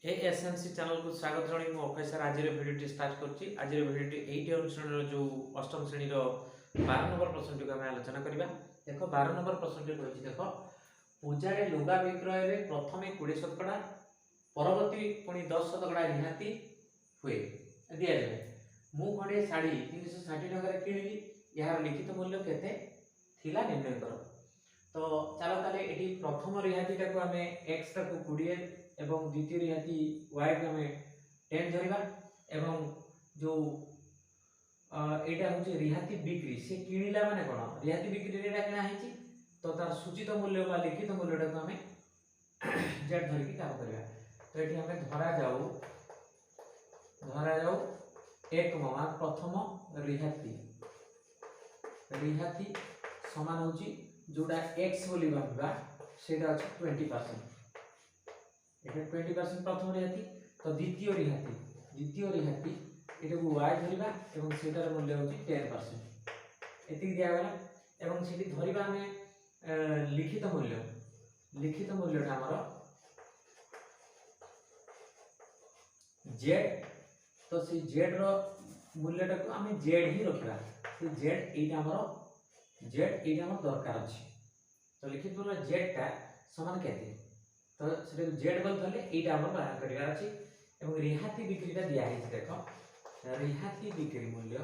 एएसएमसी channel को स्वागत जणाई मु अक्षय सर आज भिडियो स्टार्ट करछि। आज भिडियो एटी अनुश्रेणी जो अष्टम श्रेणी 12 नंबर प्रश्न टी आम आलोचना करबा। देखो 12 नंबर प्रश्न टी कहिछि देखो पूजारे लुगा विक्रय रे प्रथमे 20% परवर्ती पुणी 10% रिहाती हुए दिया जाए। मु खडे साड़ी 360 टका रे किनिली यार लिखित मूल्य केते थिला निर्णय करो। तो चलो ताले एटी प्रथम रिहाती टाको आमे x टाको 20 एवं द्वितीय रिहाती y को आमे 10 धरिबा एवं जो एटा होची रिहाती बिक्री से किनिला माने कोन रिहाती बिक्री रे किना हेची तो तार सूचित मूल्य बा लिखित मूल्य टाको आमे z धरि की काम करबा। तो एटी आमे धरा जाऊ एक मामा प्रथम रिहाती समान होची जोड़ा x बोली भाबा सेटा अछि 20%। एटा 20% प्रथम रिहाती। तो द्वितीय रिहाती एटा को y धरिबा एवं सेटार मूल्य होची 10%। एति दिया गला एवं सेठी धरिबा हमें लिखित मूल्य हमर z। तो से z रो मूल्य टाको हमें z ही रखिबा। से z एटा हमर दरकार अछि। तो लिखित मूल्य z टा समान केते तो से z बोल धरले एटा हमर बाहर करिवार अछि। एवं रिहाती बिक्रीटा दिया है देखो रिहाती बिक्री मूल्य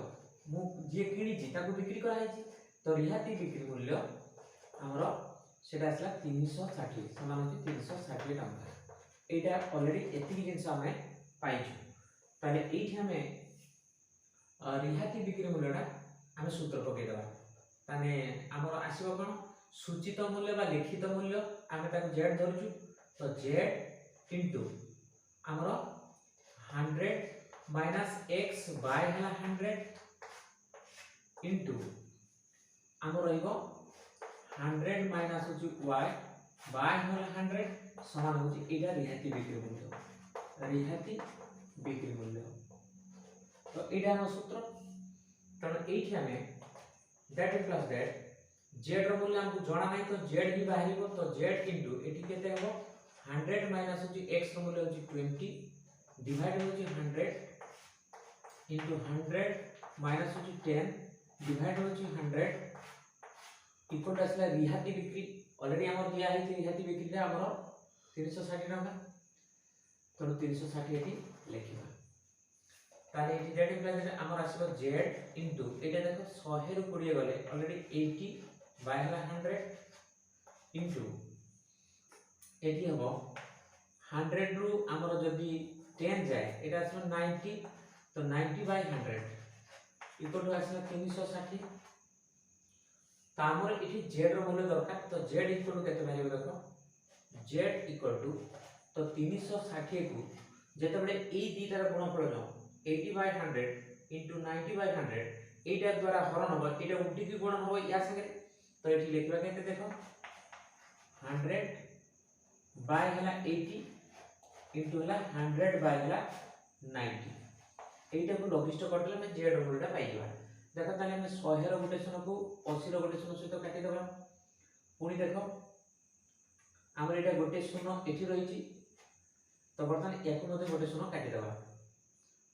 मु जे किनी छी ताको बिक्री करा है। तो रिहाती बिक्री मूल्य हमर सेटा असला 360 समान होची 360 टका। एटा ऑलरेडी एतिकी जिंस हमें पाइछु। ताले एठी हमें रिहाती बिक्री मूल्यटा हमें सूत्र पके दबा। ताने हमर आसीबो कोन सूचित मूल्य बा लिखित मूल्य आमे ताको z धरछु। तो z इनटू हमर 100 माइनस x बाय हला 100 इनटू हमर रहइबो 100 माइनस होची y बाय हला 100 समान होची एटा रिहाती बिक्री मूल्य। तो एटा हम सूत्र तण एठी हमें दैट प्लस दैट z रो मूल्य हमको जणा नै तो z ही बाहरिबो। तो z इनटू एठी केते हबो 100 माइनस होची x रो मूल्य होची 20 डिवाइड होची 100 इनटू 100 माइनस होची 10 डिवाइड होची 100 इक्वल टू असला रिहाती बिक्री ऑलरेडी हमर दिया है रिहाती बिक्री रे हमर 360 टका। तो 360 एठी लेखिबा। ताले एठी z प्लस हमर आसीबो z इनटू एटा देखो 100 रो 20 गले ऑलरेडी 80 बाय हला 100 इनटू एठी हबो 100 रो हमर जदी 10 जाय एटा आसीबो 90। तो 90 बाय 100 इक्वल टू आसीबो 360। ता हमर एठी z रो मूल्य दरकार। तो z इक्वल टू केते बाहिबो देखो z इक्वल टू तो 360 को जेते बडे ए दीटार गुणफल न 80 बाय 100 इनटू 90 बाय 100 एटा द्वारा हरण होबो एटा उल्टी की गुणन होबो या संगे। तो एठी लिखबा केते देखो 100 बाय हला 80 इनटू हला 100 बाय हला 90 एटा को लघिष्ठ करले हम z रो मूल्यटा पाइबा। देखो ताले हम 100 रो रोटेशन को 80 रो रोटेशन सहित काटि देबा। पुनी देखो हमर एटा गोटे शून्य एठी रहिची। तो बर्तमान याकू मध्ये गोटे शून्य काटि देबा।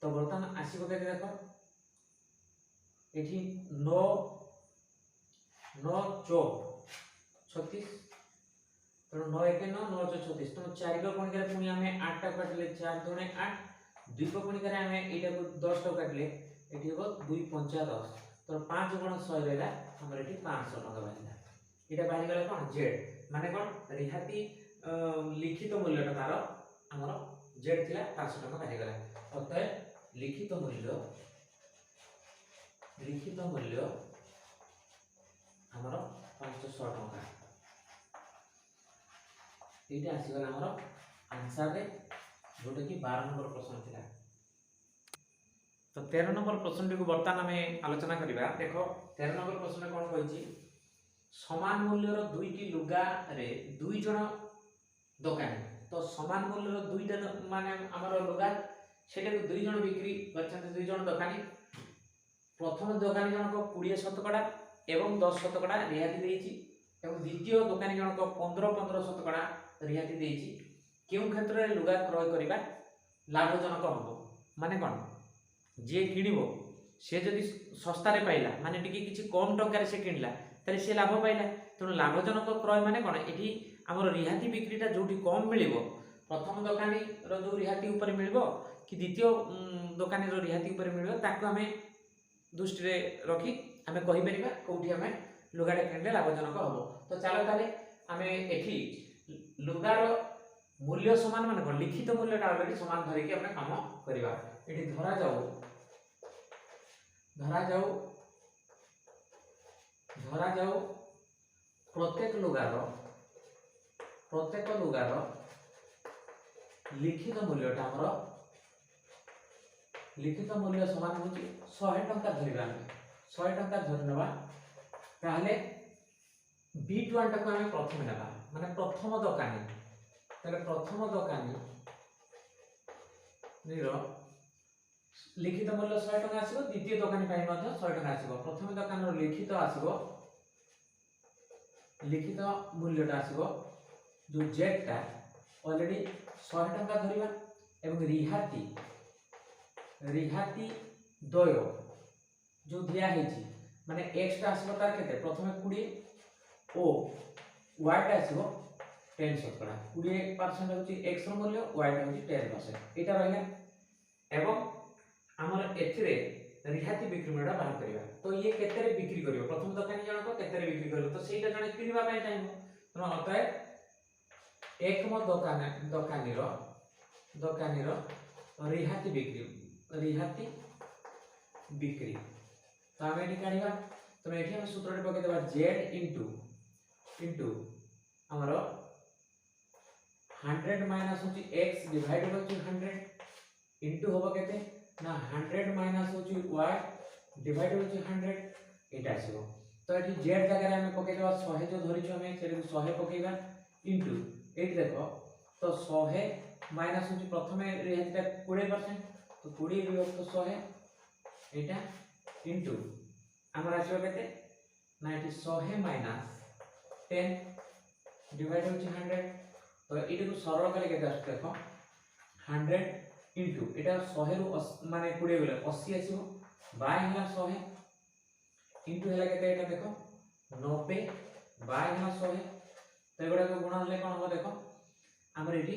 तो बर्तमान आसीबो केते देखो एठी 9 9 चौक 36 तो 9 1 9 9 36 तो 4 को कोण करे पुनी हमें 8 टा काटले 4 दुने 8 2 को कोण करे हमें एटा को 10 टा काटले एठी हो 2 5 10। तो 5 गुण 100 रहला हमर एठी 500 टका बाहिला। एटा बाहि गला कोन z माने कोन रिहाती लिखित मूल्यटा तार हमर z थिला 500 टका बाहि गला। अतः लिखित मूल्य हमर 500 टका एटा आसी गला हमर आंसर रे जोटा कि 12 नंबर प्रश्न थिला। तो 13 नंबर प्रश्न को बर्तमान हमें आलोचना करिबा। देखो 13 नंबर प्रश्न कोन कहछि समान मूल्यर दुईटी लुगा रे दुई जण दुकानी। तो समान मूल्यर दुईटा माने हमर लुगा सेटा को दुई जण बिक्री करछन दुई जण दुकानी। प्रथम दुकानी जण को 20% एवं 10% रिहाती देइछि एवं द्वितीय दुकानी जण को 15 15% रिहाती देइछि। केउ क्षेत्र में लुगा क्रय करबा लाभजनक हम माने कौन जे किणिबो से जदि सस्ता रे पाइला माने टिके किछि कम टंका रे से किणला ताले से लाभ पाइला तेणु लाभजनक क्रय माने कौन एठी हमर रिहाती बिक्रीटा जोठी कम मिलिबो प्रथम दुकानी रो जो रिहाती ऊपर मिलिबो कि द्वितीय दुकानी रो रिहाती ऊपर मिलिबो ताको हमें दृष्टि रे रखी हमें कहि परिबा कोठी हमें लुगाटे किणले लाभजनक हबो। तो चलो ताले हमें एठी लुगार मूल्य समान माने कोन लिखित मूल्यटा ऑलरेडी समान धरिके हमें काम करबा। एठी धरा जाऊ प्रत्येक लुगार लिखित मूल्यटा हमर लिखित मूल्य समान होची 100 टंका धरिबा 100 टंका धरनबा ताहले B1 टाको हमें प्रथम नेबा माने प्रथम दुकानी ताले प्रथम दुकानी निरो लिखित मूल्य 100 टका आसीबो द्वितीय दुकानी पाई मध्ये 100 टका आसीबो प्रथम दुकान रो लिखित आसीबो लिखित मूल्यटा आसीबो जो जेड टा ऑलरेडी 100 टका धरिबा एवं रिहाती दय जो दिया हेची माने x टा आसीबो तार केते प्रथमे 20 ओ y टा आसीबो 10 शतकड़ा 20% होची x रो मूल्य y टा होची 10% एटा रहला एवं हमर एथिरे रिहाती बिक्री मूल्यटा बाहर करिवा। तो ये केते रे बिक्री करियो प्रथम दुकानी जण को केते रे बिक्री करियो तो सेटा जण किनिबा पय चाहबो तो अतः एकम दुकानी रो रिहाती बिक्री तो हमें एठी काढिबा तो एठी हम सूत्रटे पके देबा z इनटू हमर 100 माइनस होची x डिवाइड होची 100 इनटू होबो केते ना 100 माइनस होची y डिवाइड होची 100 एटा आसीबो। तो एठी z जगह हमें पके देबा 100 जो धरिछु हमें से 100 पकेबा इनटू एठी देखो तो 100 माइनस होची प्रथमे रिहातीटा 20% तो 20 विभक्त 100 एटा इनटू हमर आसीबो केते ना एठी 100 माइनस 10 डिवाइड होची 100 तो एटी को सरल करे केते आछे देखो 100 इनटू एटा 100 रु माने 20 गले 80 आसीबो बाय हला 100 इनटू हला केते एटा देखो 90 बाय हला 100 तो एगुडा को गुणा हले कोन हो देखो हमर एटी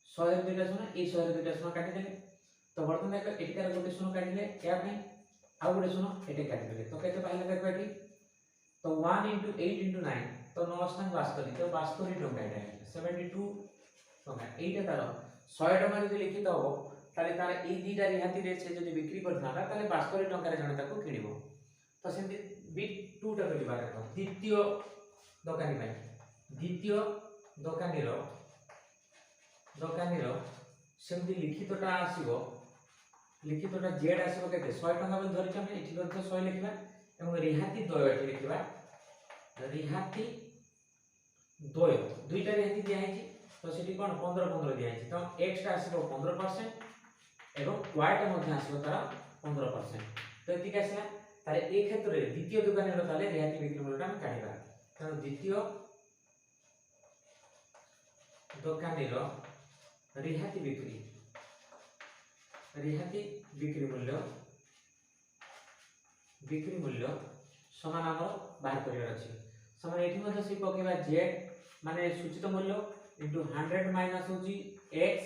100 रे दुटा शून्य ए 100 रे दुटा शून्य काटि देले तो वर्तमान देखो एटी कर गोटे शून्य काटिले या पे आ गोटे शून्य एटी काटि देले तो केते पाइले देखो एटी तो 1 * 8 * 9 तो 9 स्थान 72 तो 72 टंका एटा 72 टंका एटा तार 100 टंका जदि लिखित हो ताले तार ए दीटा रिहाती रे से जदि बिक्री करथाला ताले 72 टंका रे जने ताको किनिबो। तो सेमति B2 टा लिबा देखो द्वितीय दुकानी पाई द्वितीय दुकानी रो सेमति लिखितटा आसीबो लिखितटा z आसीबो केते 100 टंका बल धरि हम एठी करते 100 लिखबा एवं रिहाती दय एठी लिखबा रिहाती दय दुईटा रिहाती दिया हेची तो सेठी कोन 15 दिया हेची तो x टा आसीबो 15% एवं y टा मध्ये आसीबो तार 15% तो एति आसीला तारे ए क्षेत्र रे द्वितीय दुकानी रो ताले रिहाती बिक्री मूल्यटा हम काढिबा तो द्वितीय दुकानी रो रिहाती बिक्री मूल्य समान हमर बाहर करियर अछि समान एठी मध्ये से पकेबा z माने सूचित मूल्य इनटू 100 माइनस होची x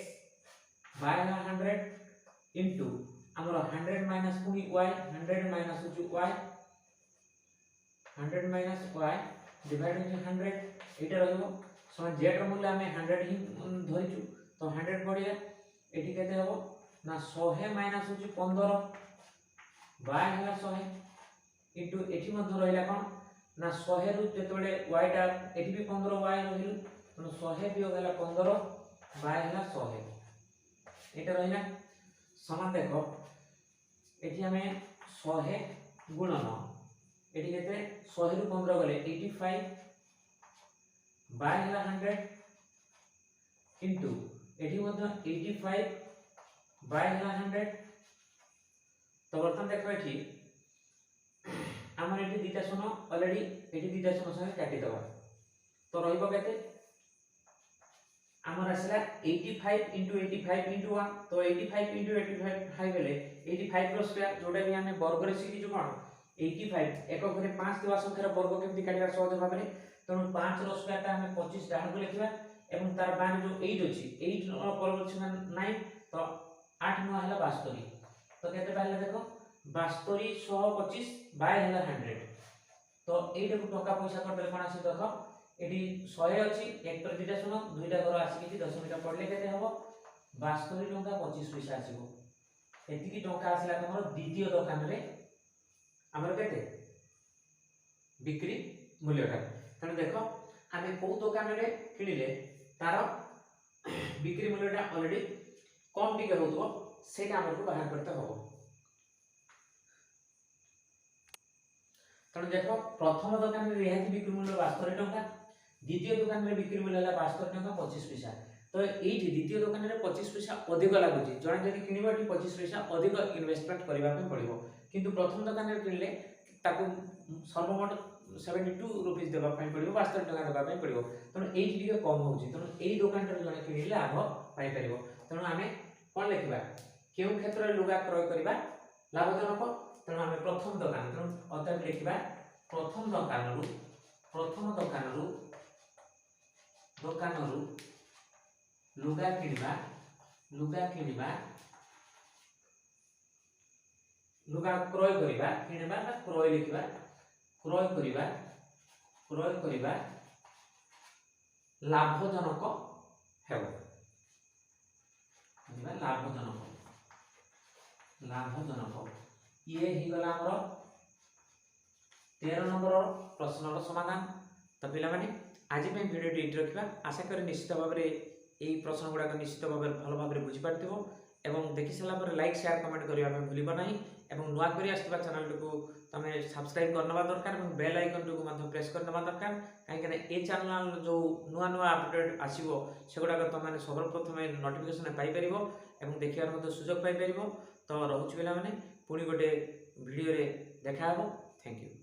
बाय 100 इनटू हमर 100 माइनस पुनी y 100 माइनस होची y 100 माइनस y डिवाइड होची 100 एटा रहबो समान z रो मूल्य हमें 100 ही धरिचु तो 100 पड़िया एठी केते हबो ना 100 माइनस होची 15 बाय हला 100 इनटू एठी मध्ये रहला कोन ना 100 रु जेतबेले y टा एठी भी 15 y रहिलु तो 100 भी होगला 15 बाय हला 100 एटा रहला समान देखो एठी हमें 100 गुणन एठी केते 100 रु 15 गले 85 बाय हला 100 इनटू एठी मध्ये 85 बाय हला 100 तो बर्तन देखो एठी हमर एठी दीटा शून्य ऑलरेडी एठी दीटा शून्य संगे काटि दबा तो रहइबो केते आमर आसला 85 * 85 * 1 तो 85 * 85 हेले 85 रो स्क्वायर जोटा भी हमें वर्ग रे सिखिजु कोन 85 एक घरे 5 देवा संख्यार वर्ग केमति काटिबा सहज भाबरे तनु 5 रो स्क्वायर ता हमें 25 डाण को लिखिबा एवं तार बान जो 8 अछि 8 रो परवर्ती 9 तो 8 9 हला 72 तो केते बाहला देखो 72 125 बाय हला 100 तो एटा को टका पैसा करले कोन आसी देखो एडी 100 अछि एक पर दुटा सुनो दुईटा घर आसी कि 10 मिटा पड़ले केते हबो 72 टका 25 पैसा आसीबो एति की टका आसला तमरो द्वितीय दुकान रे हमर केते बिक्री मूल्यटा तने देखो हमें को दुकान रे किनिले तार बिक्री मूल्यटा ऑलरेडी कम टिके होतो सेटा हमर को बाहर करते हबो तने देखो प्रथम दुकान रे रिहाती बिक्री मूल्य 72 टका द्वितीय दुकान रे बिक्री मूल्य हला 72 टका 25 पैसा तो एठी द्वितीय दुकान रे 25 पैसा अधिक लागुची जणे जदि किनिबा एठी 25 पैसा अधिक इन्वेस्टमेंट करबा पे पड़िबो किंतु प्रथम दुकान रे किनले ताको सर्वमोट 72 रुपीस देबा पे पड़िबो 72 टका देबा पे पड़िबो तनो एठी टिके कम होउची तनो एई दुकान रे जणे किनिले लाभ पाई परिबो तनो हमें कोन लेखिबा केउ क्षेत्र रे लुगा क्रय करबा लाभजनक तनो हमें प्रथम दुकान तनो अतः लेखिबा प्रथम दुकानरू लुगा किनिबा लुगा क्रय करिबा किनिबा बा क्रय लिखिबा क्रय करिबा लाभजनक हेबो किनिबा लाभजनक ये ही गला हमरो 13 नंबर प्रश्नर समाधान तो पिला माने आज पे वीडियो एडिट रखिबा आशा करी निश्चित भाव रे एई प्रश्न गुडा निश्चित भाव रे भल भाव रे बुझी पारथिबो एवं देखि सला पर लाइक शेयर कमेंट करिया में भूलिबो नाही एवं नुआ करी आस्तबा चैनल को तमे सब्सक्राइब करनबा दरकार एवं बेल आइकन को माध्यम प्रेस करनबा दरकार काहे कि ए चैनल जो नुआ अपडेट आसीबो सेगुडा को तमे सर्वप्रथम नोटिफिकेशन पाई परिबो एवं देखियार मते सुयोग पाई परिबो तो रहउछ बेला माने पुनी गोटे वीडियो रे देखा हबो थैंक यू।